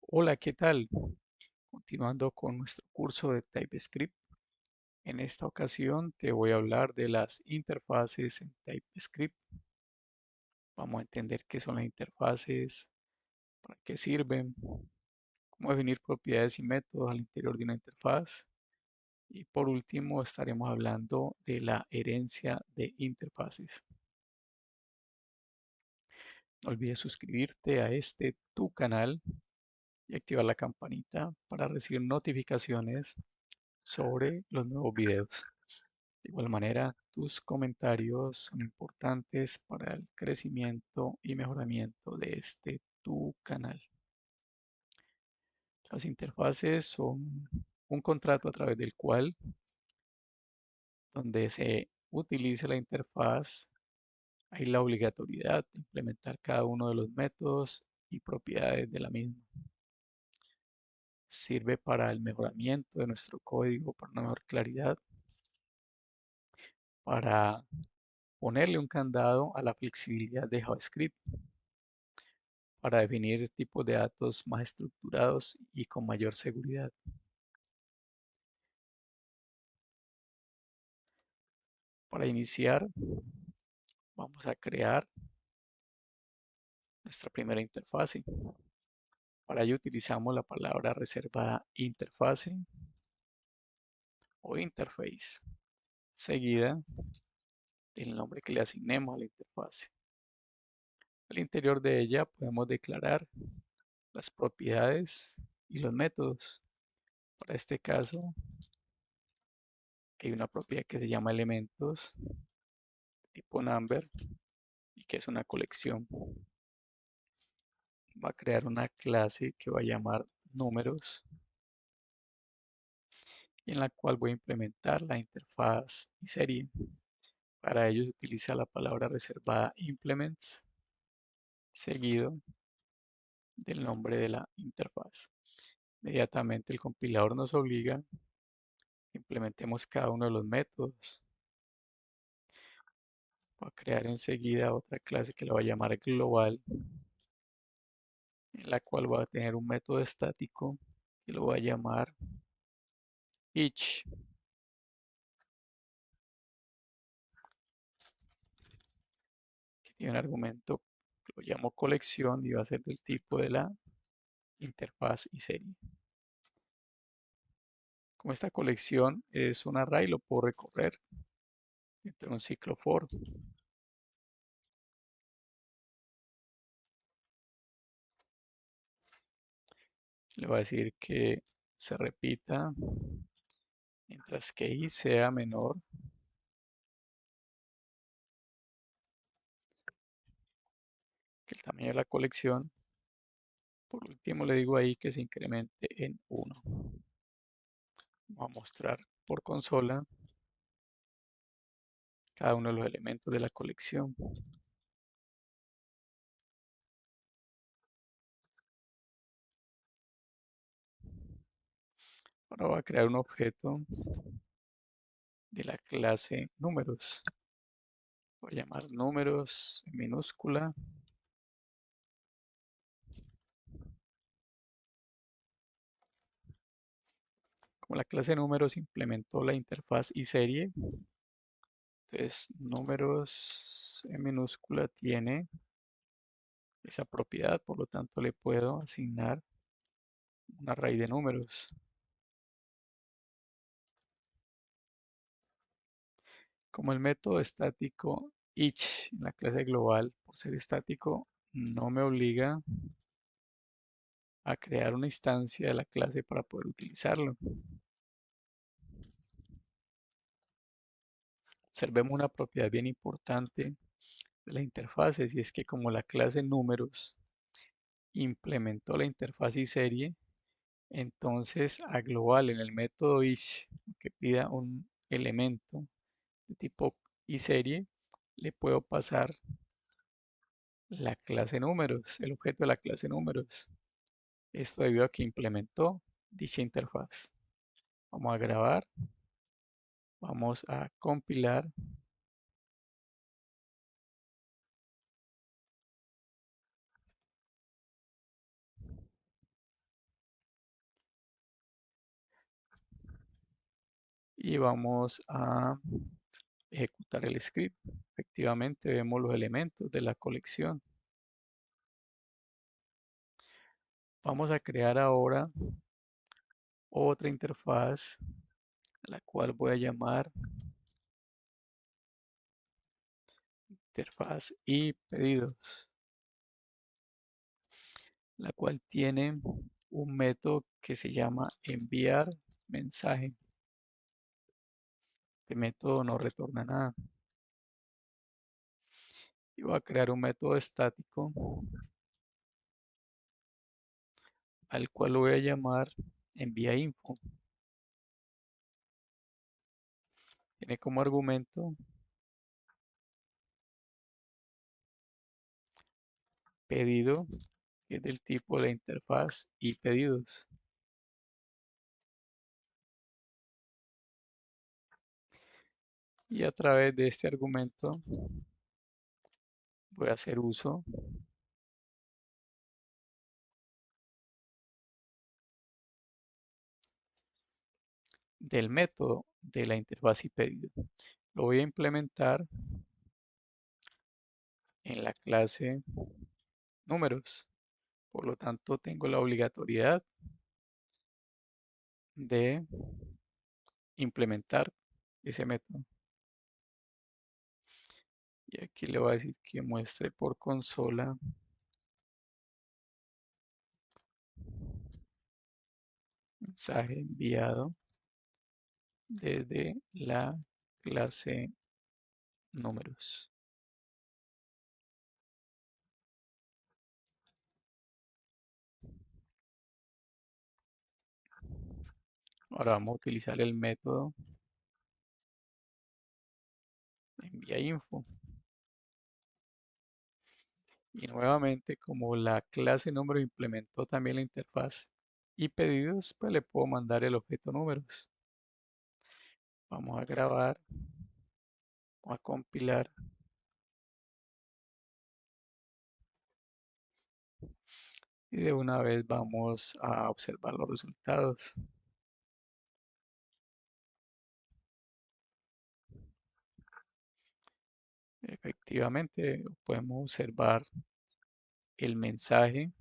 Hola, ¿qué tal? Continuando con nuestro curso de TypeScript, en esta ocasión te voy a hablar de las interfaces en TypeScript. Vamos a entender qué son las interfaces, para qué sirven, cómo definir propiedades y métodos al interior de una interfaz. Y por último, estaremos hablando de la herencia de interfaces. No olvides suscribirte a tu canal y activar la campanita para recibir notificaciones sobre los nuevos videos. De igual manera, tus comentarios son importantes para el crecimiento y mejoramiento de tu canal. Las interfaces son un contrato a través del cual, donde se utiliza la interfaz, hay la obligatoriedad de implementar cada uno de los métodos y propiedades de la misma. Sirve para el mejoramiento de nuestro código, para una mejor claridad, para ponerle un candado a la flexibilidad de JavaScript, para definir tipos de datos más estructurados y con mayor seguridad. Para iniciar, vamos a crear nuestra primera interfase. Para ello utilizamos la palabra reservada interfase o interface, seguida del nombre que le asignemos a la interfase. Al interior de ella podemos declarar las propiedades y los métodos. Para este caso, hay una propiedad que se llama elementos, tipo number, y que es una colección. Va a crear una clase que va a llamar números y en la cual voy a implementar la interfaz y serie. Para ello se utiliza la palabra reservada implements seguido del nombre de la interfaz. Inmediatamente el compilador nos obliga a que implementemos cada uno de los métodos. Voy a crear enseguida otra clase que la voy a llamar global, en la cual voy a tener un método estático que lo voy a llamar each. Que tiene un argumento que lo llamo colección y va a ser del tipo de la interfaz y serie. Como esta colección es un array, lo puedo recorrer dentro de un ciclo for. Le voy a decir que se repita mientras que i sea menor que el tamaño de la colección. Por último le digo ahí que se incremente en 1. Vamos a mostrar por consola cada uno de los elementos de la colección. Ahora voy a crear un objeto de la clase números. Voy a llamar números en minúscula. Como la clase números implementó la interfaz y serie, entonces números en minúscula tiene esa propiedad, por lo tanto le puedo asignar un array de números. Como el método estático each en la clase global, por ser estático, no me obliga a crear una instancia de la clase para poder utilizarlo. Observemos una propiedad bien importante de la interfaz, y es que como la clase números implementó la interfaz y serie, entonces a global en el método each que pida un elemento de tipo y serie, le puedo pasar la clase números, el objeto de la clase números. Esto debido a que implementó dicha interfaz. Vamos a grabar, vamos a compilar. y vamos a ejecutar el script. Efectivamente vemos los elementos de la colección. Vamos a crear ahora otra interfaz, la cual voy a llamar interfaz y pedidos, la cual tiene un método que se llama enviar mensaje. Este método no retorna nada. Y voy a crear un método estático al cual lo voy a llamar envía info. Tiene como argumento pedido, que es del tipo de la interfaz y pedidos. Y a través de este argumento voy a hacer uso del método de la interfaz y pedido. Lo voy a implementar en la clase números. Por lo tanto, tengo la obligatoriedad de implementar ese método. Y aquí le voy a decir que muestre por consola mensaje enviado desde la clase números. Ahora vamos a utilizar el método envía info. Y nuevamente, como la clase número implementó también la interfaz y pedidos, pues le puedo mandar el objeto números. Vamos a grabar, vamos a compilar y de una vez vamos a observar los resultados. Efectivamente, podemos observar el mensaje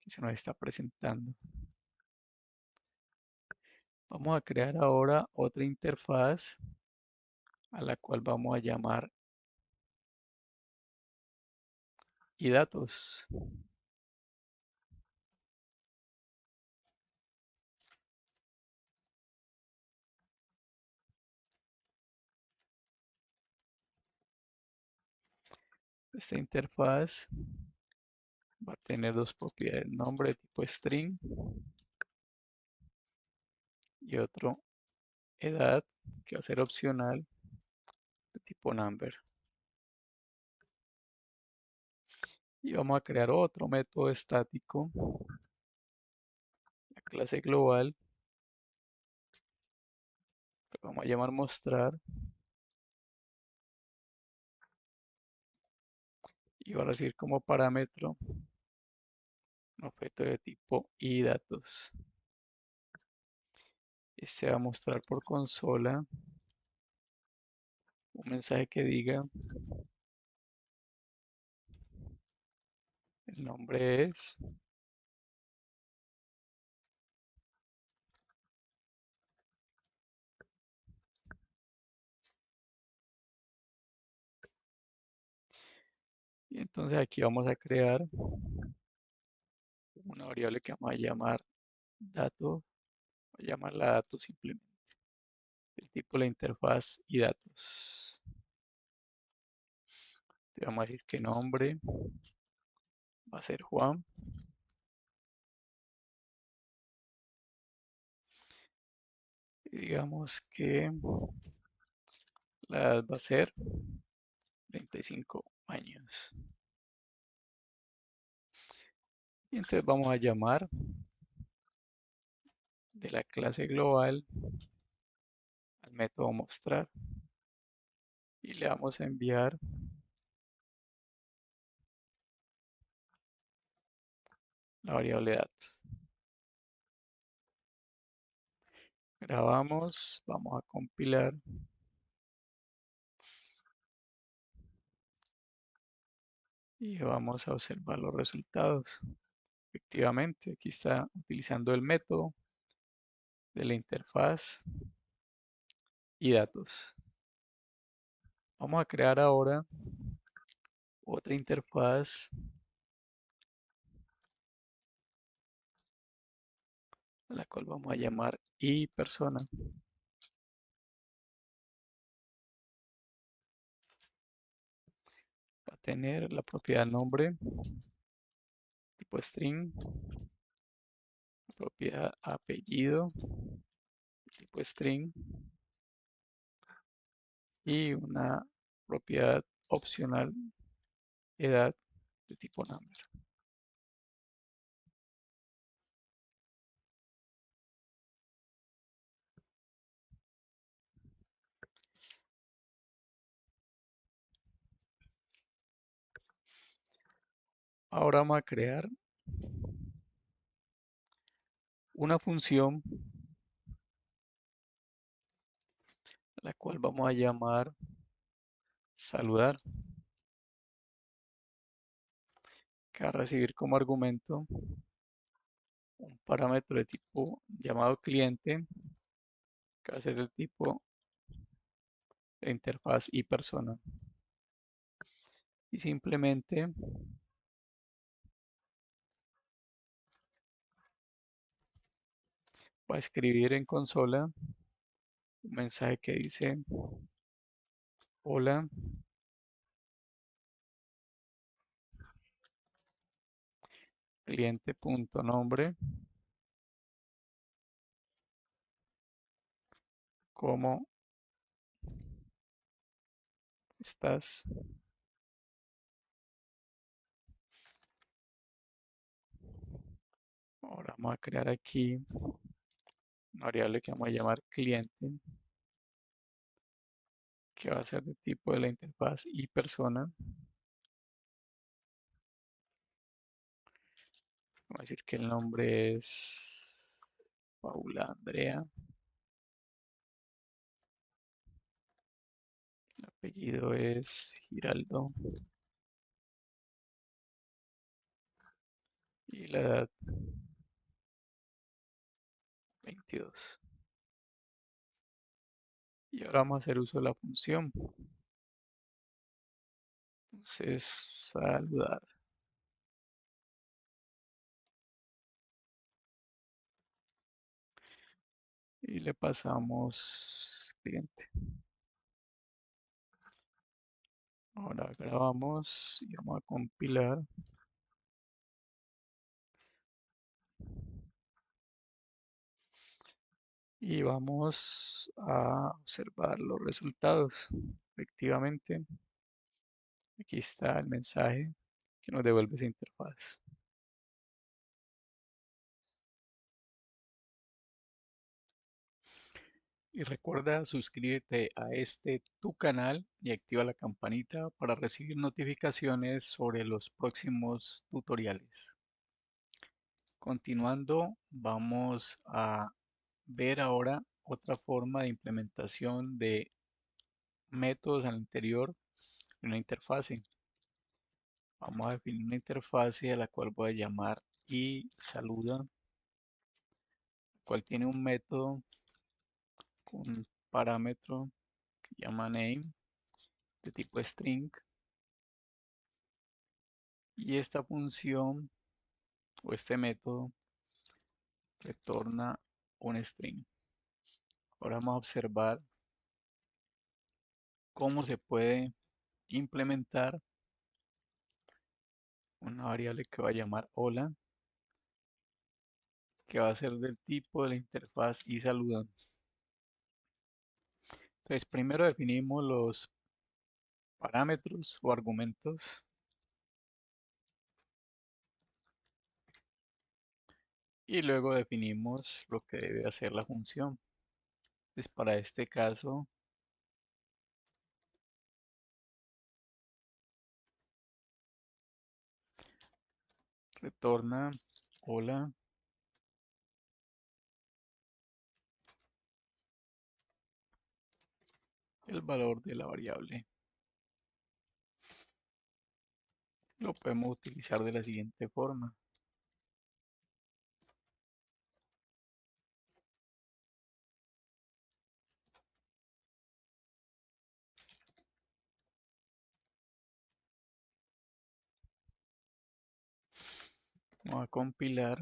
que se nos está presentando. Vamos a crear ahora otra interfaz a la cual vamos a llamar y datos. Esta interfaz va a tener dos propiedades, nombre de tipo string y otro edad que va a ser opcional de tipo number. Y vamos a crear otro método estático, la clase global, que vamos a llamar mostrar y va a recibir como parámetro un objeto de tipo y datos. Este va a mostrar por consola un mensaje que diga el nombre es y entonces aquí vamos a crear una variable que vamos a llamar dato, voy a llamarla datos simplemente, el tipo de la interfaz y datos. Te vamos a decir que nombre va a ser Juan y digamos que la edad va a ser 35 años. Y entonces vamos a llamar de la clase global al método mostrar y le vamos a enviar la variable datos. Grabamos, vamos a compilar y vamos a observar los resultados. Efectivamente, aquí está utilizando el método de la interfaz y datos. Vamos a crear ahora otra interfaz, a la cual vamos a llamar iPersona. Va a tener la propiedad nombre, tipo string, propiedad apellido, tipo string, y una propiedad opcional edad de tipo number. Ahora vamos a crear una función, la cual vamos a llamar saludar, que va a recibir como argumento un parámetro de tipo llamado cliente, que va a ser del tipo de interfaz y persona. Y simplemente va a escribir en consola un mensaje que dice: hola, cliente.nombre, ¿cómo estás? Ahora vamos a crear aquí una variable que vamos a llamar cliente, que va a ser de tipo de la interfaz y persona. Vamos a decir que el nombre es Paula Andrea, el apellido es Giraldo y la edad 22. Y ahora vamos a hacer uso de la función. Entonces, saludar. Y le pasamos cliente. Ahora grabamos y vamos a compilar. Y vamos a observar los resultados. Efectivamente, aquí está el mensaje que nos devuelve esa interfaz. Y recuerda suscríbete a este tu canal y activa la campanita para recibir notificaciones sobre los próximos tutoriales. Continuando, vamos a ver ahora otra forma de implementación de métodos al interior de una interfase. Vamos a definir una interfase a la cual voy a llamar iSaluda, cual tiene un método con un parámetro que llama name de tipo string, y esta función o este método retorna un string. Ahora vamos a observar cómo se puede implementar una variable que va a llamar hola, que va a ser del tipo de la interfaz iSaluda. Entonces, primero definimos los parámetros o argumentos y luego definimos lo que debe hacer la función. Pues para este caso retorna hola el valor de la variable. Lo podemos utilizar de la siguiente forma. Vamos a compilar.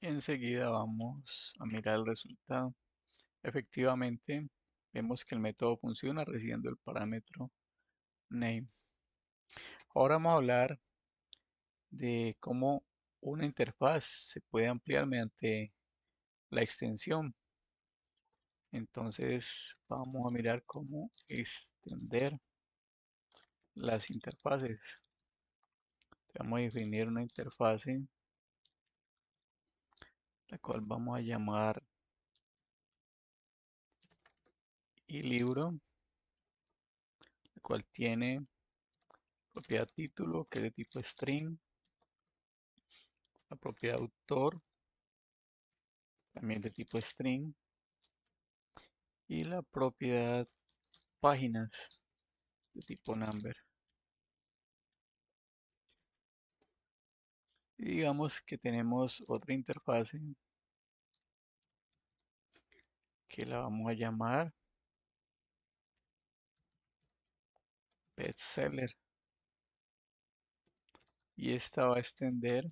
Enseguida vamos a mirar el resultado. Efectivamente, vemos que el método funciona recibiendo el parámetro name. Ahora vamos a hablar de cómo una interfaz se puede ampliar mediante la extensión. Entonces vamos a mirar cómo extender las interfaces. Vamos a definir una interfase, la cual vamos a llamar iLibro, la cual tiene propiedad título, que es de tipo string, la propiedad autor, también de tipo string, y la propiedad páginas, de tipo number. Y digamos que tenemos otra interfase que la vamos a llamar bestseller, y esta va a extender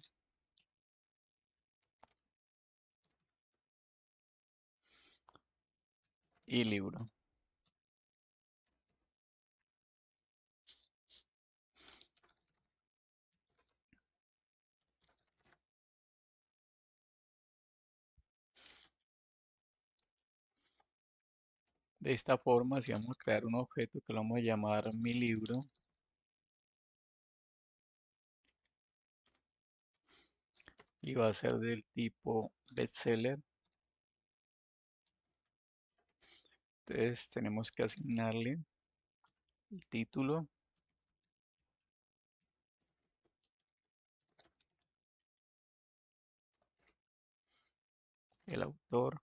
iLibro. De esta forma, si vamos a crear un objeto que lo vamos a llamar mi libro, y va a ser del tipo bestseller, entonces tenemos que asignarle el título, el autor,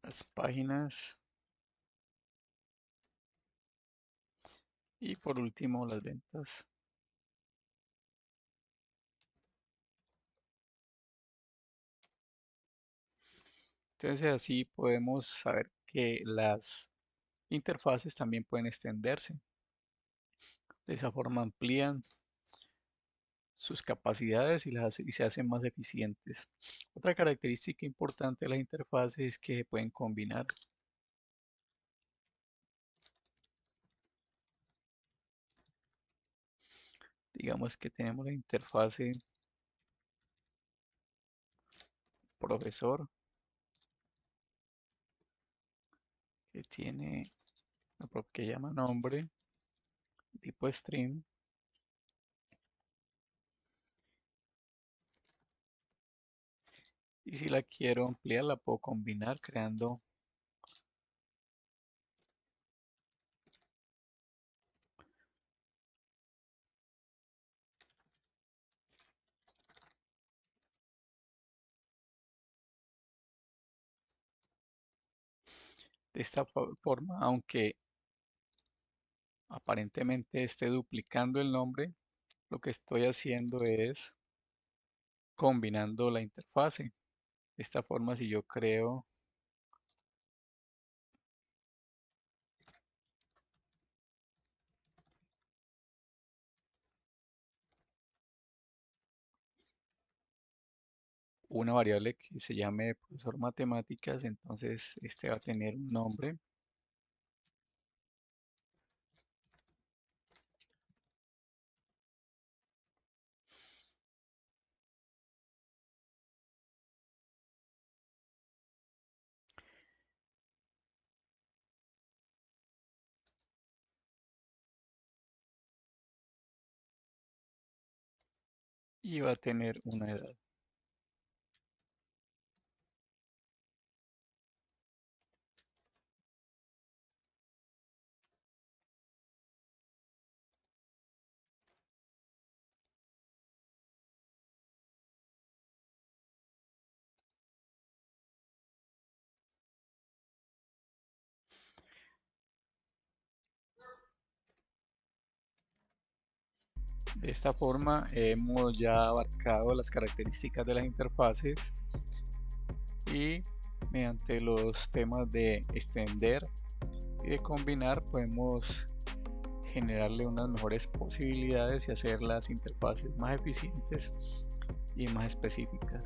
las páginas y por último las ventas. Entonces así podemos saber que las interfaces también pueden extenderse. De esa forma amplían sus capacidades y se hacen más eficientes. Otra característica importante de las interfaces es que se pueden combinar. Digamos que tenemos la interfase profesor, que tiene que llama nombre, tipo string, y si la quiero ampliar la puedo combinar creando de esta forma, aunque aparentemente esté duplicando el nombre, lo que estoy haciendo es combinando la interfase. De esta forma, si yo creo una variable que se llame profesor matemáticas, entonces este va a tener un nombre, y va a tener una edad. De esta forma hemos ya abarcado las características de las interfaces y mediante los temas de extender y de combinar podemos generarle unas mejores posibilidades y hacer las interfaces más eficientes y más específicas.